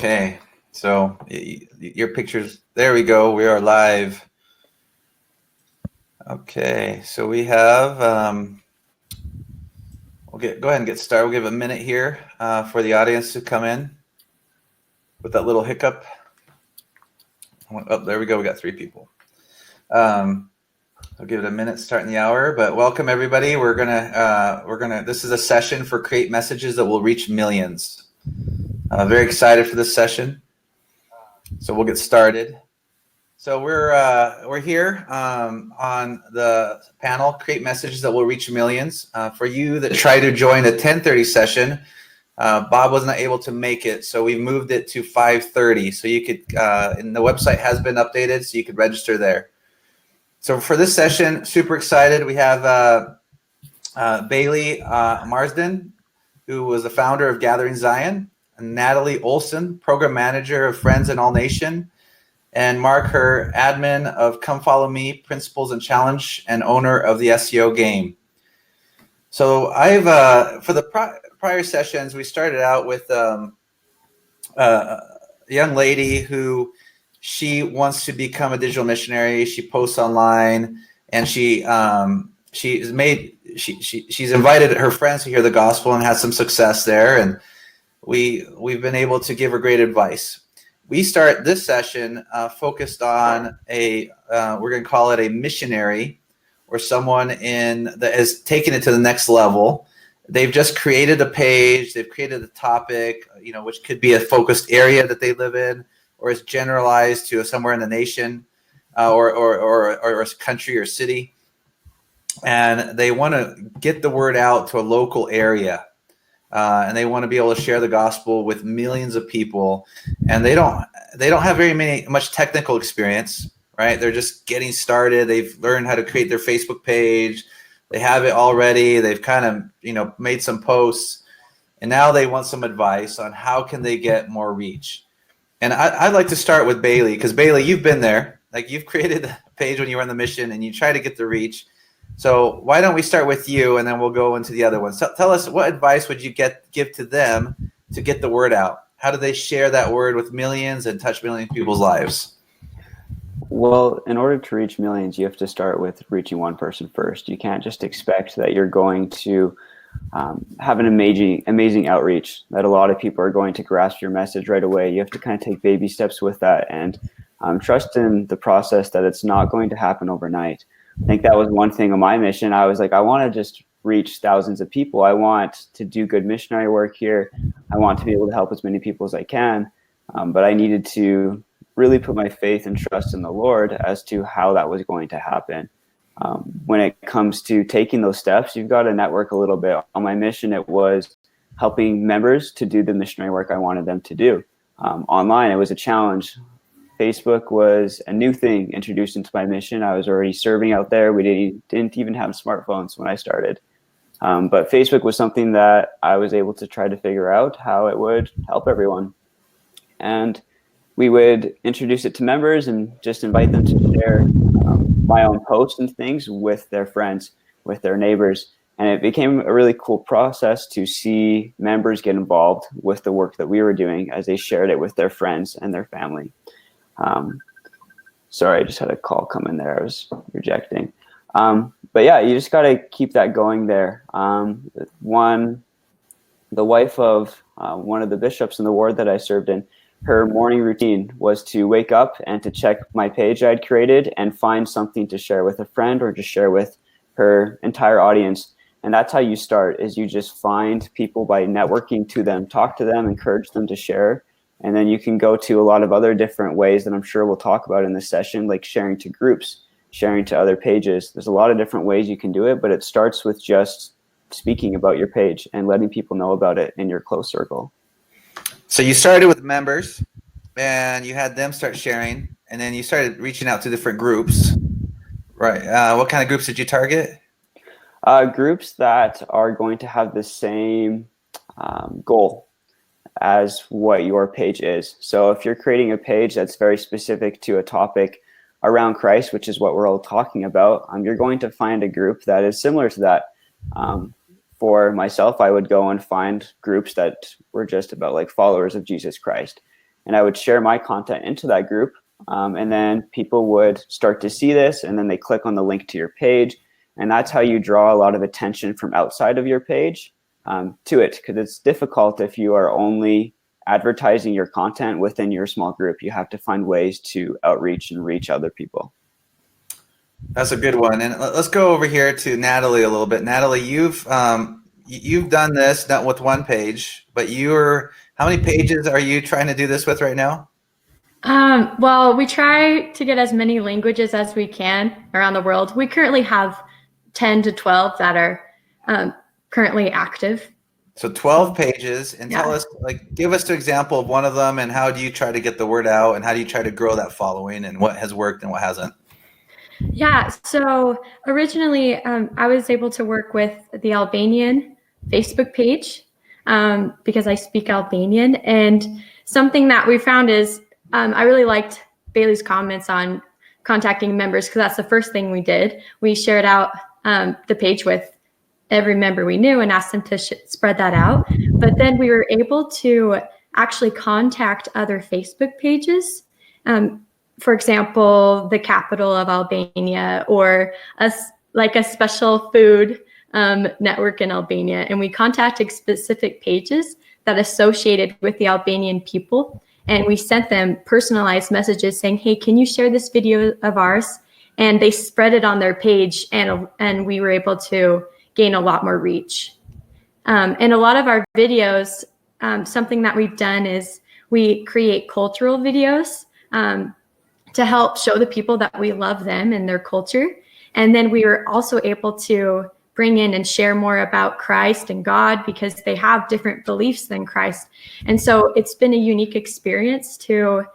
Okay, so your pictures, there we go. We are live. Okay, so we have, go ahead and get started. We'll give a minute here for the audience to come in with that little hiccup. Oh, there we go. We got 3 people. I'll give it a minute starting the hour, but welcome everybody. This is a session for create messages that will reach millions. Very excited for this session. So we'll get started. So we're here on the panel, create messages that will reach millions. For you that try to join the 10:30 session, Bob wasn't able to make it, so we moved it to 5:30. So you could, and the website has been updated, so you could register there. So for this session, super excited. We have Bailey Marsden, who was the founder of Gathering Zion, and Natalie Olsen, program manager of Friends in All Nation, and Mark, her admin of Come Follow Me, Principles and Challenge, and owner of the SEO Game. So I've, for the prior sessions, we started out with a young lady who, she wants to become a digital missionary. She posts online, and she's invited her friends to hear the gospel and has some success there. And we've been able to give her great advice. We start this session focused on we're going to call it a missionary, or someone that has taken it to the next level. They've just created a page. They've created a topic, which could be a focused area that they live in, or is generalized to somewhere in the nation, or a country or city. And they want to get the word out to a local area. And they want to be able to share the gospel with millions of people. And they don't have much technical experience, right? They're just getting started. They've learned how to create their Facebook page. They have it already. They've kind of, made some posts, and now they want some advice on how can they get more reach. And I'd like to start with Bailey, because Bailey, you've been there. Like, you've created a page when you were on the mission, and you try to get the reach. So why don't we start with you, and then we'll go into the other ones. Tell us, what advice would you give to them to get the word out? How do they share that word with millions and touch millions of people's lives? Well, in order to reach millions, you have to start with reaching one person first. You can't just expect that you're going to have an amazing outreach, that a lot of people are going to grasp your message right away. You have to kind of take baby steps with that, and trust in the process, that it's not going to happen overnight. I think that was one thing on my mission. I was like, I want to just reach thousands of people. I want to do good missionary work here. I want to be able to help as many people as I can. But I needed to really put my faith and trust in the Lord as to how that was going to happen. When it comes to taking those steps, you've got to network a little bit. On my mission, it was helping members to do the missionary work I wanted them to do. Online, it was a challenge. Facebook was a new thing introduced into my mission. I was already serving out there. We didn't even have smartphones when I started. But Facebook was something that I was able to try to figure out how it would help everyone. And we would introduce it to members and just invite them to share my own posts and things with their friends, with their neighbors. And it became a really cool process to see members get involved with the work that we were doing as they shared it with their friends and their family. Sorry, I just had a call come in there. I was rejecting. But yeah, you just got to keep that going there. The wife of one of the bishops in the ward that I served in, her morning routine was to wake up and to check my page I'd created and find something to share with a friend or just share with her entire audience. And that's how you start, is you just find people by networking to them, talk to them, encourage them to share. And then you can go to a lot of other different ways that I'm sure we'll talk about in this session, like sharing to groups, sharing to other pages. There's a lot of different ways you can do it, but it starts with just speaking about your page and letting people know about it in your close circle. So you started with members, and you had them start sharing, and then you started reaching out to different groups, right? What kind of groups did you target? Groups that are going to have the same goal as what your page is. So if you're creating a page that's very specific to a topic around Christ, which is what we're all talking about, you're going to find a group that is similar to that. For myself, I would go and find groups that were just about like followers of Jesus Christ. and I would share my content into that group. And then people would start to see this, and then they click on the link to your page. And that's how you draw a lot of attention from outside of your page to it, because it's difficult if you are only advertising your content within your small group. You have to find ways to outreach and reach other people. That's a good one. And let's go over here to Natalie a little bit. Natalie, you've done this not with one page, but how many pages are you trying to do this with right now? Well, we try to get as many languages as we can around the world. We currently have 10 to 12 that are currently active. So 12 pages, and Yeah. tell us, give us an example of one of them, and how do you try to get the word out, and how do you try to grow that following, and what has worked and what hasn't? Yeah, so originally I was able to work with the Albanian Facebook page because I speak Albanian. And something that we found is I really liked Bailey's comments on contacting members, because that's the first thing we did. We shared out the page with every member we knew and asked them to spread that out. But then we were able to actually contact other Facebook pages. For example, the capital of Albania, or a special food network in Albania. And we contacted specific pages that associated with the Albanian people. And we sent them personalized messages saying, hey, can you share this video of ours? And they spread it on their page, and we were able to gain a lot more reach. And a lot of our videos, something that we've done is we create cultural videos to help show the people that we love them and their culture. And then we were also able to bring in and share more about Christ and God, because they have different beliefs than Christ. And so it's been a unique experience to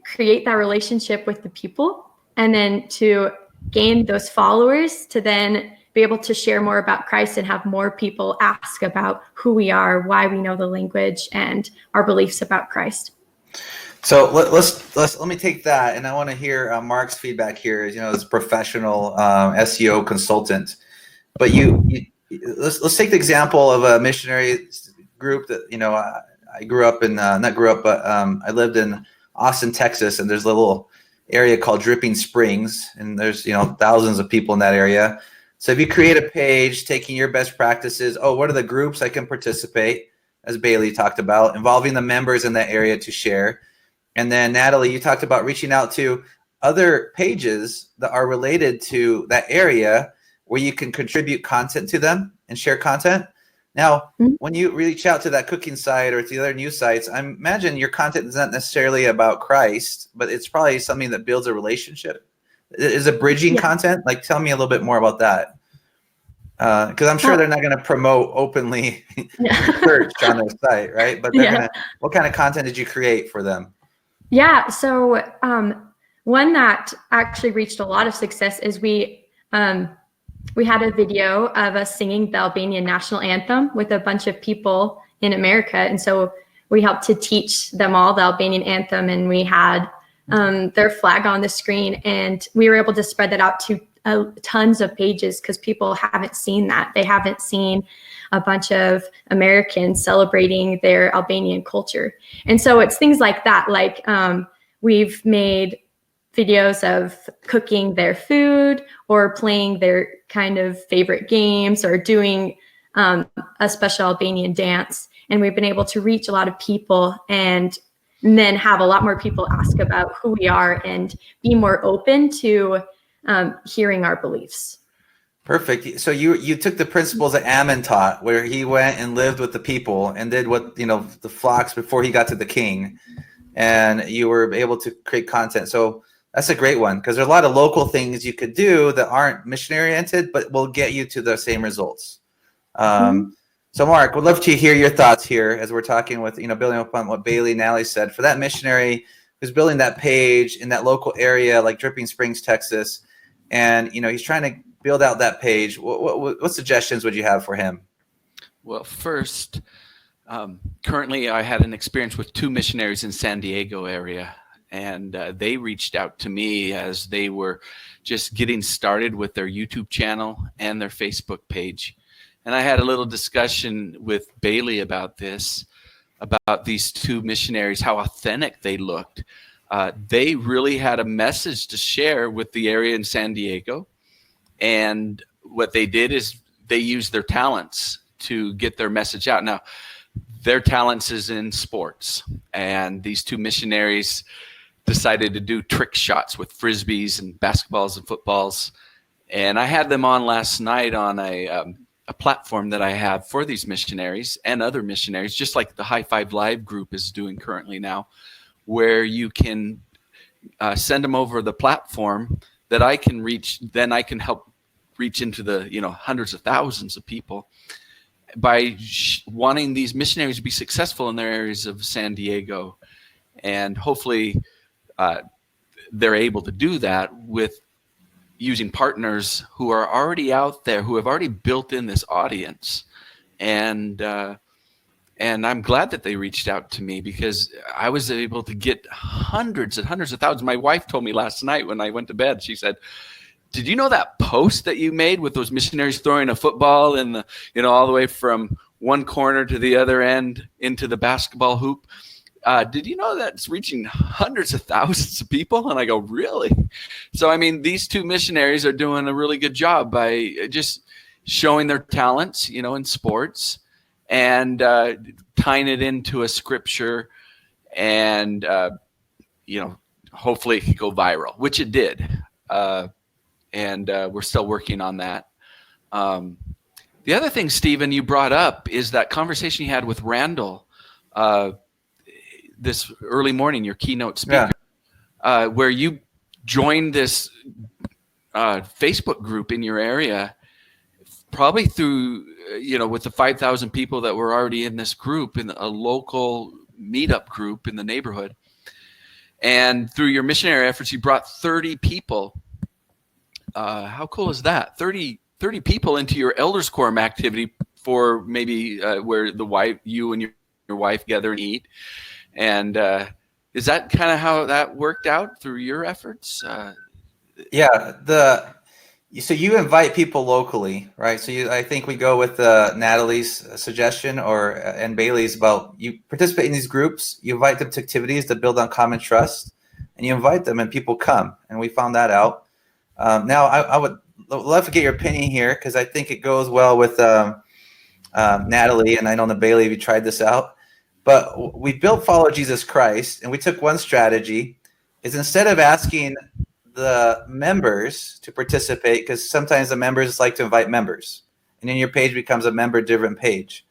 create that relationship with the people, and then to gain those followers, to then be able to share more about Christ and have more people ask about who we are, why we know the language, and our beliefs about Christ. So let me take that, and I want to hear Mark's feedback here. As a professional SEO consultant, but let's take the example of a missionary group that I grew up in. Not grew up, but I lived in Austin, Texas, and there's a little area called Dripping Springs, and there's thousands of people in that area. So if you create a page taking your best practices, what are the groups I can participate, as Bailey talked about, involving the members in that area to share. And then Natalie, you talked about reaching out to other pages that are related to that area where you can contribute content to them and share content. Now, when you reach out to that cooking site or to the other news sites, I imagine your content is not necessarily about Christ, but it's probably something that builds a relationship. Is it bridging content? Tell me a little bit more about that. Because I'm sure they're not going to promote openly church on their site, right? But what kind of content did you create for them? Yeah, so one that actually reached a lot of success is we had a video of us singing the Albanian national anthem with a bunch of people in America. And so we helped to teach them all the Albanian anthem, and we had their flag on the screen, and we were able to spread that out to tons of pages, because people haven't seen that. They haven't seen a bunch of Americans celebrating their Albanian culture. And so it's things like that. We've made videos of cooking their food, or playing their kind of favorite games, or doing a special Albanian dance. And we've been able to reach a lot of people, and then have a lot more people ask about who we are and be more open to hearing our beliefs. Perfect. So you took the principles that Ammon taught, where he went and lived with the people and did what, the flocks before he got to the king, and you were able to create content. So that's a great one, because there are a lot of local things you could do that aren't missionary oriented, but will get you to the same results. So Mark, would love to hear your thoughts here as we're talking with, building upon what Bailey and Natalie said. For that missionary who's building that page in that local area, like Dripping Springs, Texas, and, he's trying to build out that page, what suggestions would you have for him? Well, first, currently I had an experience with 2 missionaries in San Diego area, and they reached out to me as they were just getting started with their YouTube channel and their Facebook page. And I had a little discussion with Bailey about this. about these two missionaries, how authentic they looked. They really had a message to share with the area in San Diego. And what they did is they used their talents to get their message out. Now, their talents is in sports. And these two missionaries decided to do trick shots with frisbees and basketballs and footballs. And I had them on last night on a platform that I have for these missionaries and other missionaries, just like the High Five Live group is doing currently now, where you can send them over the platform that I can reach. Then I can help reach into the hundreds of thousands of people by wanting these missionaries to be successful in their areas of San Diego. And hopefully they're able to do that with using partners who are already out there, who have already built in this audience. And I'm glad that they reached out to me, because I was able to get hundreds and hundreds of thousands. My wife told me last night when I went to bed, she said, "Did you know that post that you made with those missionaries throwing a football in the, all the way from one corner to the other end into the basketball hoop? Did you know that's reaching hundreds of thousands of people?" And I go, "Really?" So, I mean, these two missionaries are doing a really good job by just showing their talents, in sports, and tying it into a scripture, and, hopefully it could go viral, which it did. And we're still working on that. The other thing, Stephen, you brought up is that conversation you had with Randall this early morning, your keynote speaker, where you joined this Facebook group in your area, probably through, with the 5,000 people that were already in this group, in a local meetup group in the neighborhood. And through your missionary efforts, you brought 30 people. How cool is that? 30 people into your Elders Quorum activity for maybe where you and your wife gather and eat. And is that kind of how that worked out through your efforts? So you invite people locally, right? So I think we go with Natalie's suggestion and Bailey's about, you participate in these groups, you invite them to activities that build on common trust, and you invite them and people come. And we found that out. Now I would love to get your opinion here, because I think it goes well with Natalie, and I know Bailey, you tried this out. But we built Follow Jesus Christ, and we took one strategy, is instead of asking the members to participate, because sometimes the members like to invite members, and then your page becomes a member-driven page.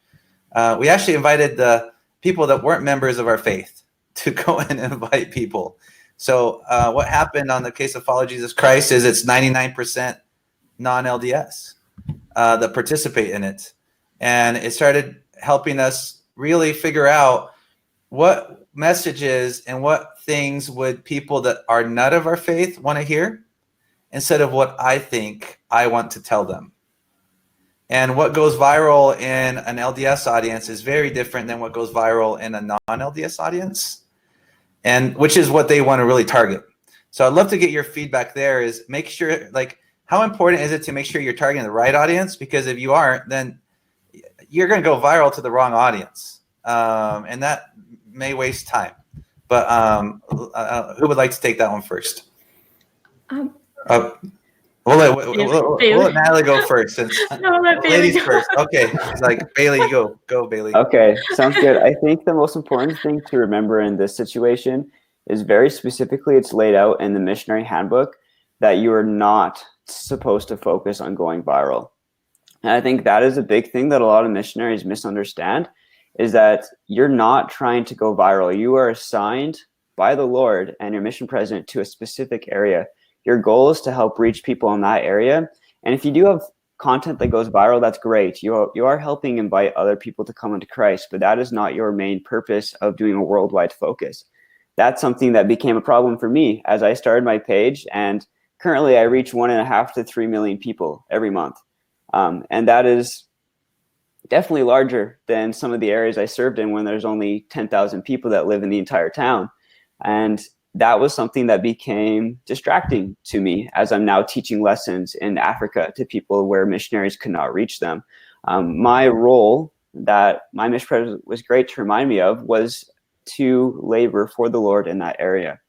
We actually invited the people that weren't members of our faith to go and invite people. So what happened on the case of Follow Jesus Christ is it's 99% non-LDS that participate in it. And it started helping us really figure out what messages and what things would people that are not of our faith want to hear, instead of what I think I want to tell them. And what goes viral in an LDS audience is very different than what goes viral in a non-LDS audience, and which is what they want to really target. So I'd love to get your feedback there, is make sure, how important is it to make sure you're targeting the right audience? Because if you aren't, then you're going to go viral to the wrong audience. And that may waste time. But who would like to take that one first? We'll let Natalie go first. Since ladies first. Okay. It's like, Bailey, you go. Go, Bailey. Okay, sounds good. I think the most important thing to remember in this situation is, very specifically, it's laid out in the missionary handbook that you are not supposed to focus on going viral. And I think that is a big thing that a lot of missionaries misunderstand, is that you're not trying to go viral. You are assigned by the Lord and your mission president to a specific area. Your goal is to help reach people in that area. And if you do have content that goes viral, that's great. You are helping invite other people to come into Christ, but that is not your main purpose of doing a worldwide focus. That's something that became a problem for me as I started my page. And currently I reach 1.5 to 3 million people every month. And that is definitely larger than some of the areas I served in, when there's only 10,000 people that live in the entire town. And that was something that became distracting to me as I'm now teaching lessons in Africa to people where missionaries could not reach them. My role that my mission president was great to remind me of was to labor for the Lord in that area.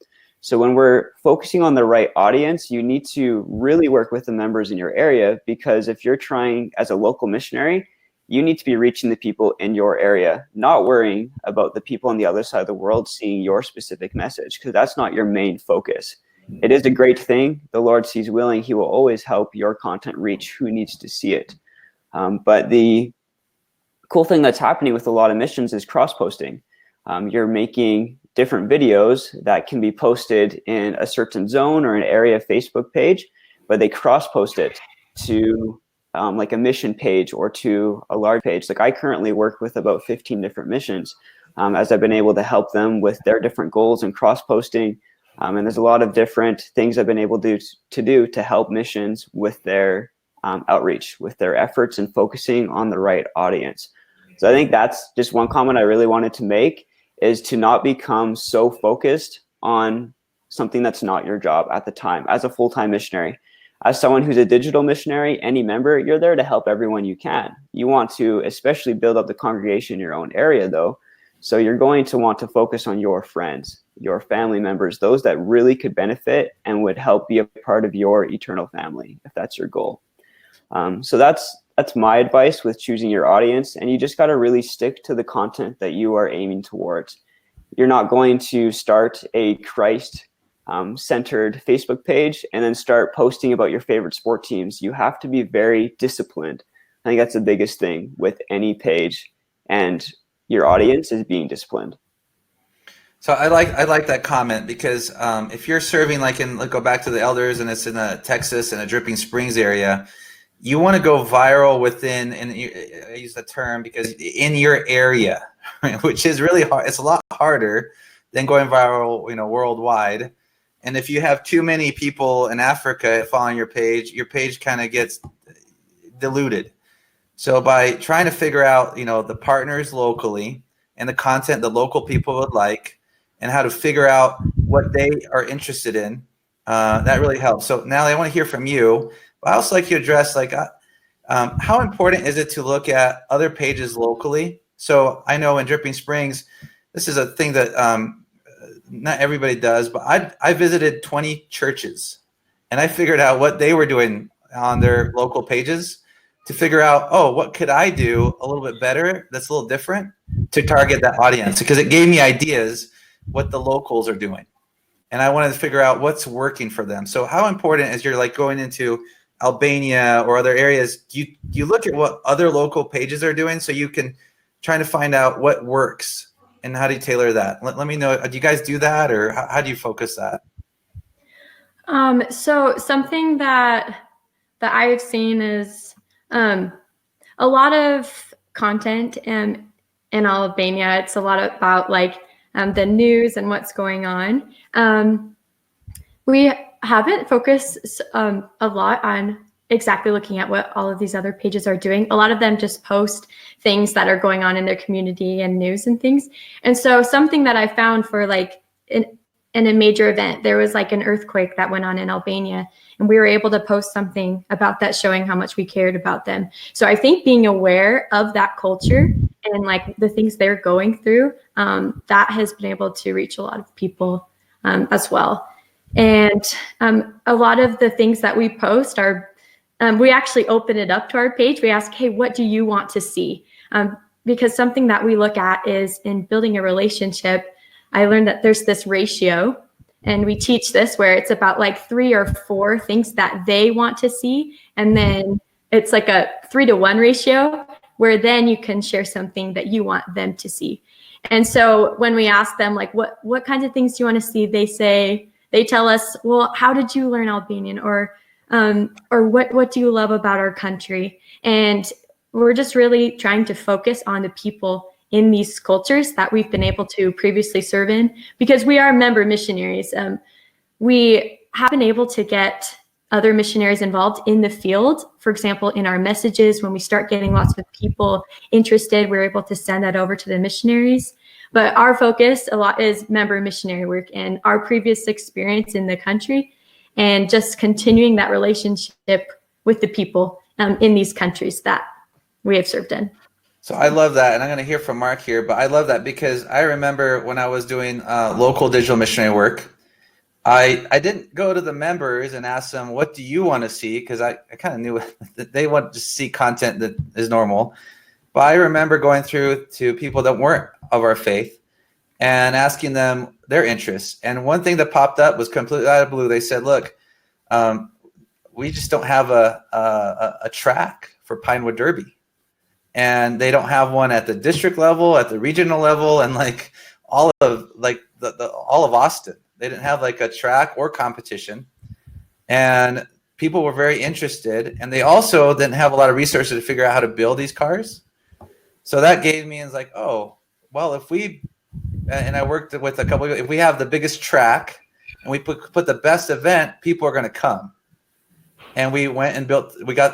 So when we're focusing on the right audience, you need to really work with the members in your area, because if you're trying as a local missionary, you need to be reaching the people in your area, not worrying about the people on the other side of the world seeing your specific message, because that's not your main focus. It is a great thing. The Lord sees willing. He will always help your content reach who needs to see it. But the cool thing that's happening with a lot of missions is cross-posting. You're making different videos that can be posted in a certain zone or an area Facebook page, but they cross-post it to like a mission page or to a large page. Like I currently work with about 15 different missions as I've been able to help them with their different goals and cross-posting. And there's a lot of different things I've been able to do to help missions with their outreach, with their efforts and focusing on the right audience. So I think that's just one comment I really wanted to make, is to not become so focused on something that's not your job at the time as a full-time missionary. As someone who's a digital missionary, any member, you're there to help everyone you can. You want to especially build up the congregation in your own area though. So you're going to want to focus on your friends, your family members, those that really could benefit and would help be a part of your eternal family, if that's your goal. So that's my advice with choosing your audience. And you just got to really stick to the content that you are aiming towards. You're not going to start a Christ centered Facebook page and then start posting about your favorite sport teams. You have to be very disciplined. I think that's the biggest thing with any page, and your audience is being disciplined. So I like that comment, because if you're serving go back to the elders and it's in Texas and a Dripping Springs area, you want to go viral within, and I use the term because in your area, which is really hard. It's a lot harder than going viral, worldwide. And if you have too many people in Africa following your page kind of gets diluted. So by trying to figure out, the partners locally and the content the local people would like, and how to figure out what they are interested in, that really helps. So Natalie, I want to hear from you. But I also like to address how important is it to look at other pages locally? So I know in Dripping Springs, this is a thing that not everybody does, but I visited 20 churches and I figured out what they were doing on their local pages to figure out, what could I do a little bit better that's a little different to target that audience? Because it gave me ideas what the locals are doing. And I wanted to figure out what's working for them. So how important, as you're going into Albania or other areas, do you look at what other local pages are doing so you can try to find out what works? And how do you tailor that? Let me know. Do you guys do that, or how do you focus that? So something that I've seen is a lot of content in Albania. It's a lot about the news and what's going on. We haven't focused a lot on exactly looking at what all of these other pages are doing. A lot of them just post things that are going on in their community and news and things. And so something that I found for in a major event, there was an earthquake that went on in Albania, and we were able to post something about that showing how much we cared about them. So I think being aware of that culture and the things they're going through, that has been able to reach a lot of people as well. And a lot of the things that we post are, we actually open it up to our page. We ask, hey, what do you want to see? Because something that we look at is in building a relationship. I learned that there's this ratio, and we teach this where it's about 3 or 4 things that they want to see. And then it's a 3-to-1 ratio where then you can share something that you want them to see. And so when we ask them what kinds of things do you want to see, they tell us, well, how did you learn Albanian? Or what do you love about our country? And we're just really trying to focus on the people in these cultures that we've been able to previously serve in, because we are member missionaries. We have been able to get other missionaries involved in the field. For example, in our messages, when we start getting lots of people interested, we're able to send that over to the missionaries. But our focus a lot is member missionary work and our previous experience in the country, and just continuing that relationship with the people in these countries that we have served in. So I love that, and I'm going to hear from Mark here, but I love that because I remember when I was doing local digital missionary work, I didn't go to the members and ask them, what do you want to see? Because I kind of knew that they want to see content that is normal. But I remember going through to people that weren't of our faith and asking them their interests. And one thing that popped up was completely out of the blue. They said, look, we just don't have a track for Pinewood Derby. And they don't have one at the district level, at the regional level, and like all of like all of Austin. They didn't have like a track or competition. And people were very interested. And they also didn't have a lot of resources to figure out how to build these cars. So that gave me, it's like, oh, well, if we, and I worked with a couple, if we have the biggest track and we put the best event, people are going to come. And we went and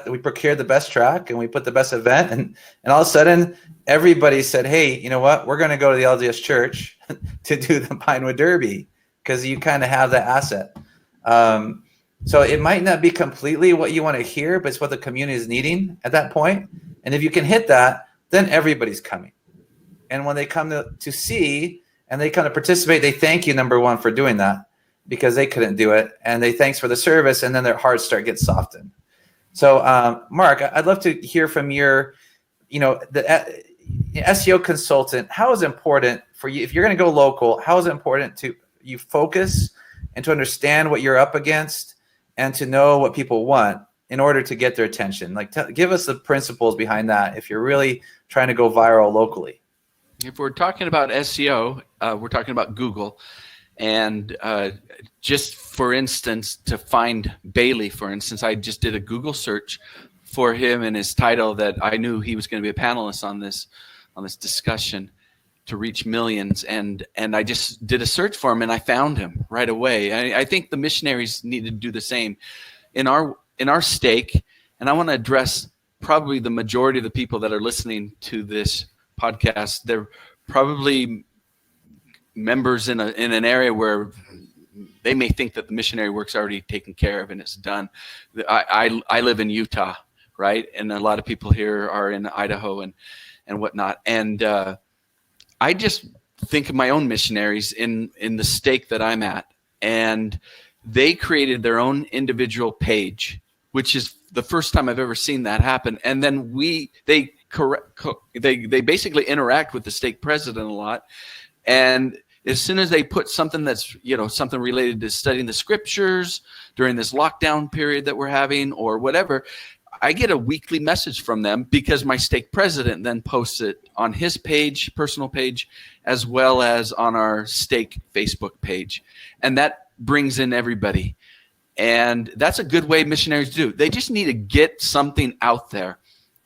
we procured the best track and we put the best event. And all of a sudden, everybody said, hey, you know what? We're going to go to the LDS church to do the Pinewood Derby because you kind of have that asset. So it might not be completely what you want to hear, but it's what the community is needing at that point. And if you can hit that, then everybody's coming. And when they come to see and they come to participate, they thank you, number one, for doing that, because they couldn't do it, and they thanks for the service, and then their hearts start to get softened. So, Mark, I'd love to hear from your, the SEO consultant. How is it important for you, if you're going to go local, how is it important to you focus and to understand what you're up against and to know what people want in order to get their attention? Like, give us the principles behind that if you're really trying to go viral locally. If we're talking about SEO, we're talking about Google. And just for instance, to find Bailey, for instance, I just did a Google search for him and his title that I knew he was going to be a panelist on this discussion to reach millions. And I just did a search for him and I found him right away. I think the missionaries need to do the same in our stake. And I want to address probably the majority of the people that are listening to this podcast. They're probably members in an area where they may think that the missionary work's already taken care of and it's done. I live in Utah, right? And a lot of people here are in Idaho and whatnot. And I just think of my own missionaries in the stake that I'm at. And they created their own individual page, which is the first time I've ever seen that happen. And then they basically interact with the stake president a lot. And as soon as they put something that's, something related to studying the scriptures during this lockdown period that we're having or whatever, I get a weekly message from them because my stake president then posts it on his page, personal page, as well as on our stake Facebook page. And that brings in everybody. And that's a good way missionaries do. They just need to get something out there.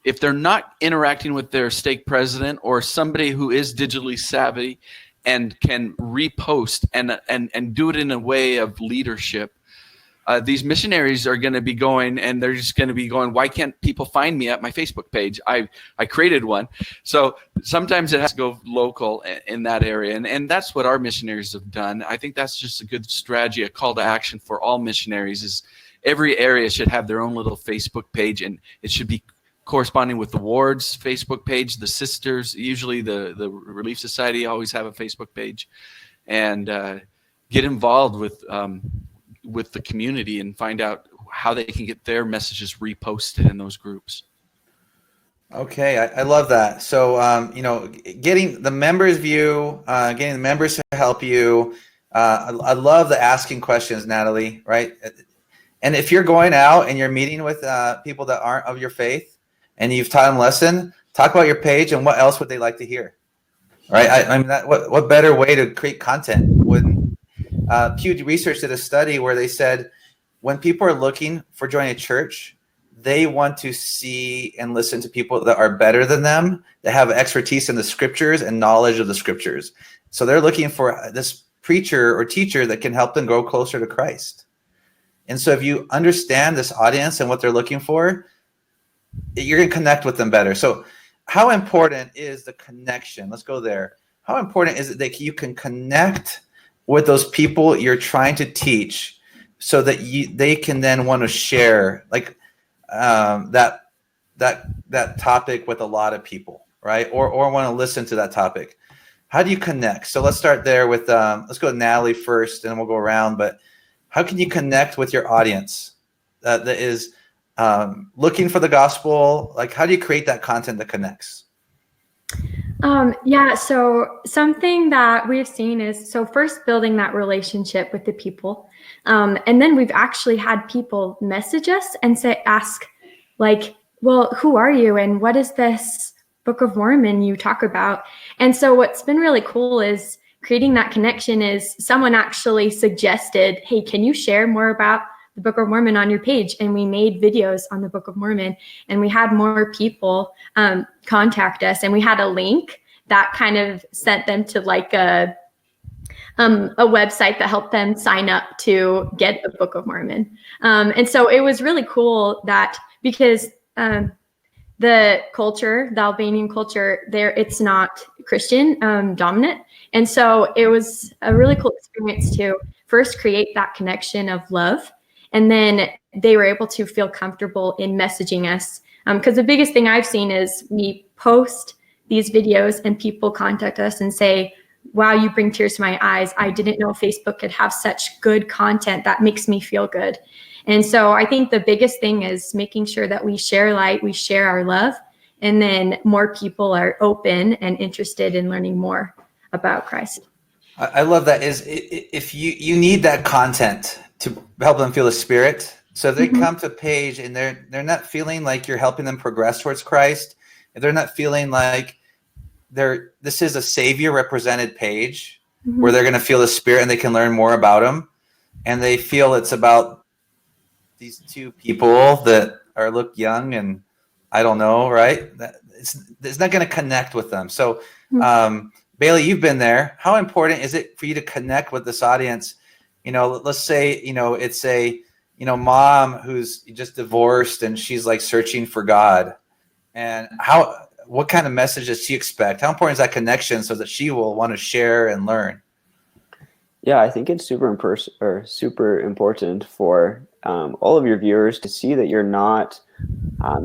If they're not interacting with their stake president or somebody who is digitally savvy and can repost and do it in a way of leadership, these missionaries are going to be going and they're just going to be going, why can't people find me at my Facebook page? I created one. So sometimes it has to go local in that area. And that's what our missionaries have done. I think that's just a good strategy, a call to action for all missionaries is every area should have their own little Facebook page, and it should be corresponding with the ward's Facebook page, the sisters, usually the Relief Society always have a Facebook page, and get involved with the community and find out how they can get their messages reposted in those groups. Okay, I love that. So, getting the members' view, getting the members to help you. I love the asking questions, Natalie, right? And if you're going out and you're meeting with people that aren't of your faith, and you've taught them a lesson, talk about your page and what else would they like to hear, right? I mean, what better way to create content? When Pew Research did a study where they said when people are looking for joining a church, they want to see and listen to people that are better than them, that have expertise in the scriptures and knowledge of the scriptures. So they're looking for this preacher or teacher that can help them grow closer to Christ. And so if you understand this audience and what they're looking for, you're going to connect with them better. So how important is the connection? Let's go there. How important is it that you can connect with those people you're trying to teach so that they can then want to share like that topic with a lot of people, right? Or want to listen to that topic. How do you connect? So let's start there with, let's go with Natalie first, and then we'll go around. But how can you connect with your audience that is looking for the gospel? Like, how do you create that content that connects? Yeah, so something that we've seen is, so first building that relationship with the people. And then we've actually had people message us and ask like, well, who are you? And what is this Book of Mormon you talk about? And so what's been really cool is creating that connection is someone actually suggested, hey, can you share more about the Book of Mormon on your page? And we made videos on the Book of Mormon, and we had more people contact us, and we had a link that kind of sent them to like a website that helped them sign up to get the Book of Mormon. And so it was really cool that, because the culture, the Albanian culture there, it's not Christian dominant. And so it was a really cool experience to first create that connection of love. And then they were able to feel comfortable in messaging us. Because the biggest thing I've seen is we post these videos and people contact us and say, wow, you bring tears to my eyes. I didn't know Facebook could have such good content that makes me feel good. And so I think the biggest thing is making sure that we share light, we share our love, and then more people are open and interested in learning more about Christ. I love that. Is if you need that content to help them feel the Spirit. So if they come to a page and they're not feeling like you're helping them progress towards Christ, if they're not feeling like this is a Savior represented page where they're going to feel the Spirit and they can learn more about Him, and they feel it's about these two people that look young and I don't know, right? It's not going to connect with them. So, Bailey, you've been there. How important is it for you to connect with this audience? Let's say, it's a, mom who's just divorced and she's like searching for God. And what kind of message does she expect? How important is that connection so that she will want to share and learn? Yeah, I think it's super important for all of your viewers to see that you're not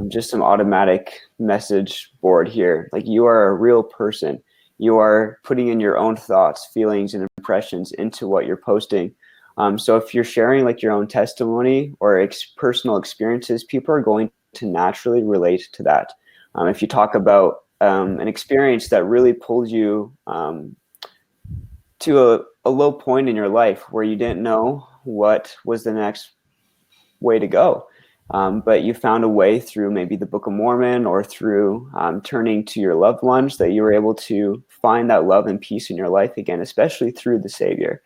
just some automatic message board here. Like, you are a real person. You are putting in your own thoughts, feelings, and impressions into what you're posting. So if you're sharing like your own testimony or personal experiences, people are going to naturally relate to that. If you talk about an experience that really pulled you to a low point in your life where you didn't know what was the next way to go, but you found a way through maybe the Book of Mormon or through turning to your loved ones, that you were able to find that love and peace in your life again, especially through the Savior.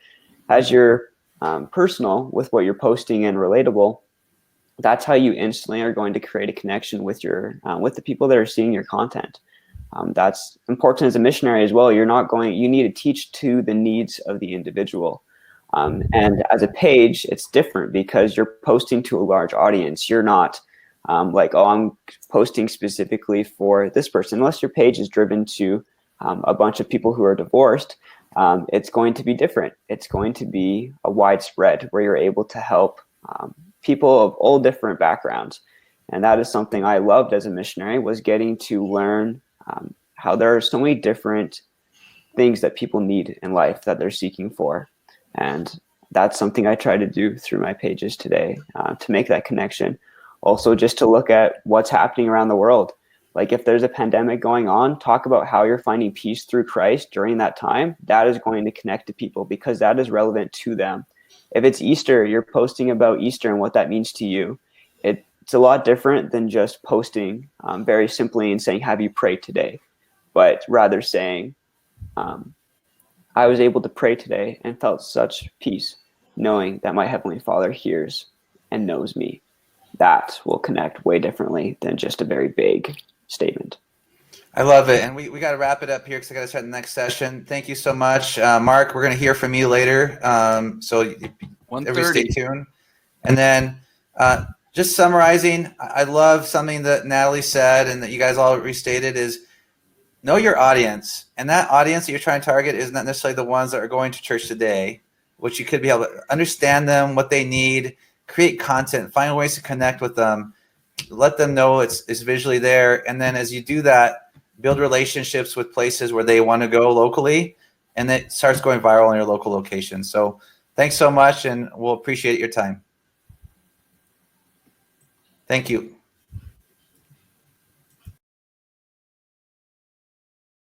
As you're personal with what you're posting and relatable, that's how you instantly are going to create a connection with with the people that are seeing your content. That's important as a missionary as well. You need to teach to the needs of the individual. And as a page, it's different because you're posting to a large audience. You're not like, oh, I'm posting specifically for this person. Unless your page is driven to a bunch of people who are divorced, it's going to be different. It's going to be a widespread where you're able to help people of all different backgrounds. And that is something I loved as a missionary, was getting to learn how there are so many different things that people need in life that they're seeking for. And that's something I try to do through my pages today, to make that connection. Also, just to look at what's happening around the world. Like, if there's a pandemic going on, talk about how you're finding peace through Christ during that time. That is going to connect to people because that is relevant to them. If it's Easter, you're posting about Easter and what that means to you. It's a lot different than just posting very simply and saying, have you prayed today? But rather saying, I was able to pray today and felt such peace knowing that my Heavenly Father hears and knows me. That will connect way differently than just a very vague statement. I love it. And we got to wrap it up here because I got to start the next session. Thank you so much. Mark, we're going to hear from you later. So everybody stay tuned. And then just summarizing, I love something that Natalie said and that you guys all restated is, know your audience. And that audience that you're trying to target is not necessarily the ones that are going to church today, which you could be able to understand them, what they need, create content, find ways to connect with them, let them know it's visually there. And then as you do that, build relationships with places where they want to go locally, and it starts going viral in your local location. So thanks so much, and we'll appreciate your time. Thank you.